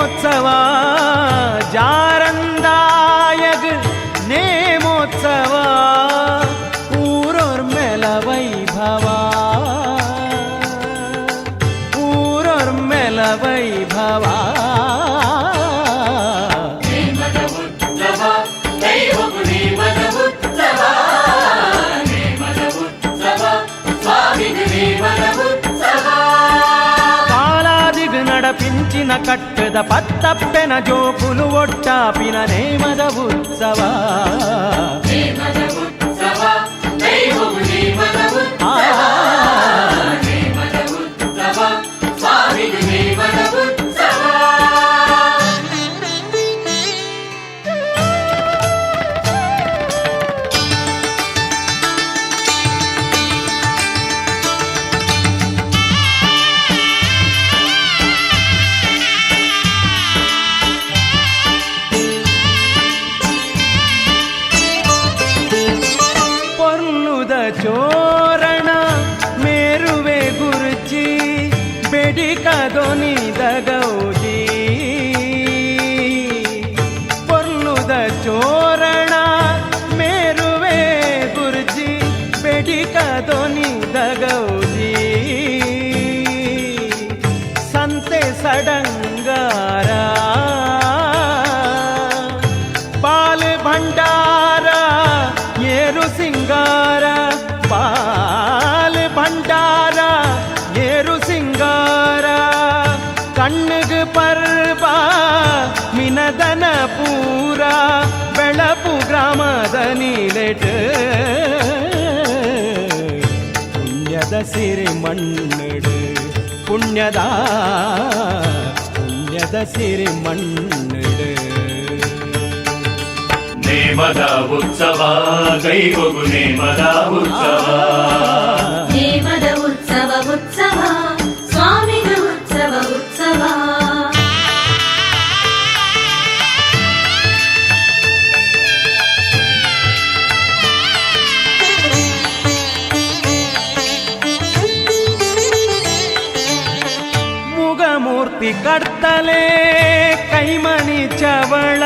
ನೇಮೋತ್ಸವ ಜಾರಂದಾಯಗ್ ನೇಮೋತ್ಸವ ಊರೊರ್ಮೆಲ ವೈಭವ ಊರೊರ್ಮೆಲ ವೈಭವ పించిన కట్టద పత్తప్పెన జోకులు ఒట్టాపిన నేమద ఉత్సవ ಚೋರಣ ಮೇರುವೆ ಗುರುಚಿ ಬೆಡಿಕದೊನಿದ ಗೌಜಿ ಪೊರ್ಲುದ ಚೋರಣ ಮೇರುವೆ ಗುರುಜಿ ಬೆಡಿಕದೊನಿದ ಗೌಜಿ ಸಂತೆ ಸಡಂಗಾರ ಬಾಲ್ ಭಂಡಾರ ಏರು ಸಿಂಗಾರ ಪಾಲ್ ಭಂಡಾರ ಏರು ಸಿಂಗಾರ ಕಣ್ಣಿಗೆ ಪರ್ವ ಮಿನದನ ಪೂರ ಬೆಳಪು ಗ್ರಾಮದ ನೀಲೆಟ್ ಪುಣ್ಯದ ಸಿರಿ ಮಣ್ಣಡು ಪುಣ್ಯದ ಸಿರಿ ಮಣ್ಣಡು ನೇಮದ ಉತ್ಸವ ಗೈಗೊಗು ನೇಮದ ಉತ್ಸವ ನೇಮದ ಉತ್ಸವ ಉತ್ಸವ ಸ್ವಾಮಿಗ ಉತ್ಸವ ಉತ್ಸವ ಮುಗಮೂರ್ತಿ ಕಡ್ತಲೆ ಕೈಮಣಿ ಚವಳ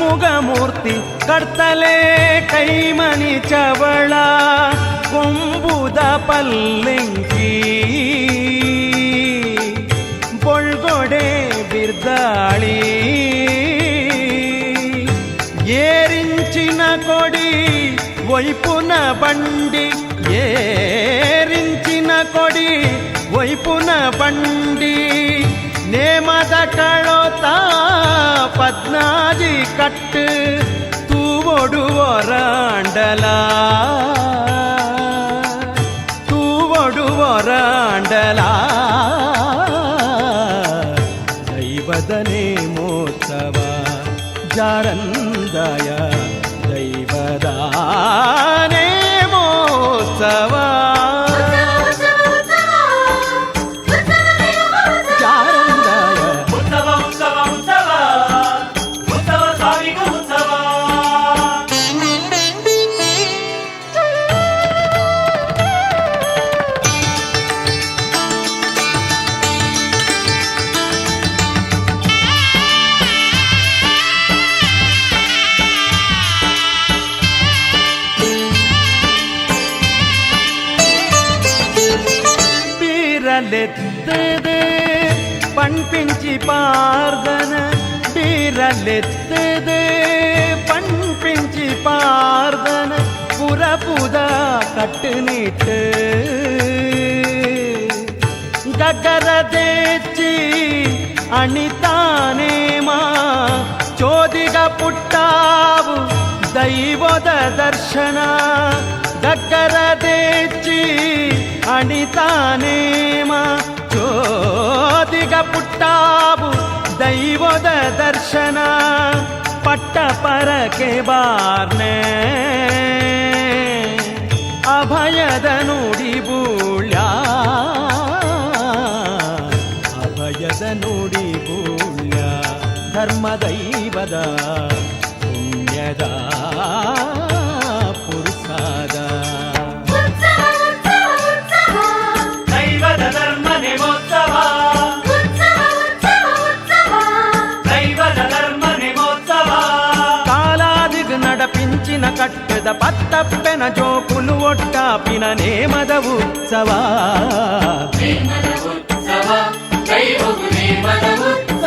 ಮುಗಮೂರ್ತಿ ಕಡ್ತಲೆ ಕೈಮಣಿ ಚವಳ ಕೊಂಬುದ ಪಲ್ಲಂಕಿ ಬೊಳ್ಗೊಡೆ ಬಿರ್ದಾಳಿ ಏರಿಂಚಿನ ಕೊಡಿ ವೈಪುನ ಬಂಡಿ ಏರಿಂಚಿನ ಕೊಡಿ ವೈಪುನ ಬಂಡಿ ನೇಮದ ಕಳೋತ ಪದ್ನಾಜಿ ಕಟ್ಟು ತೂವೊಡುವೊರಾಂಡಲ ತೂವೊಡುವೊರಾಂಡಲ ದೈವದ ನೇಮೋತ್ಸವ ಜಾರಂದಯ ದೈವದ ನೇಮೋತ್ಸವ ബീരലെത്തത് പൺപിഞ്ചി പാർദന ബീരലെത്തത് പൺപിഞ്ചി പാർദന പുറപുത കട്ടുനീട്ട് ಗಗರದೇಚಿ ಅಣಿತಾನೇಮಾ ಚೋದಿಗ ಪುಟ್ಟಾವು ದೈವದ ದರ್ಶನ ಗಗರದೇಚಿ ಅಣಿತಾನೇಮಾ ಚೋದಿಗ ಪುಟ್ಟಾವು ದೈವದ ದರ್ಶನ ಪಟ್ಟ ಪರಕೆ ಬಾರ್ನೆ ಅಭಯದ ನುಡಿ ಬೂಳ್ಯ ಅಭಯದ ನುಡಿ ಬೂಳ್ಯ ಧರ್ಮದೈವದ ಪುಣ್ಯದ ಪುರುಷಾದ ದೈವದ ಧರ್ಮ ನೇಮೋತ್ಸವ ಬೆಳೆದ ಪತ್ತಪ್ಪೆನ ಜೋಕುಲು ಒಟ್ಟಾಪಿನ ನೇಮದ ಉತ್ಸವ ನೇಮದ ಉತ್ಸವ ಕೈ ಹೋಗು ನೇಮದ ಉತ್ಸವ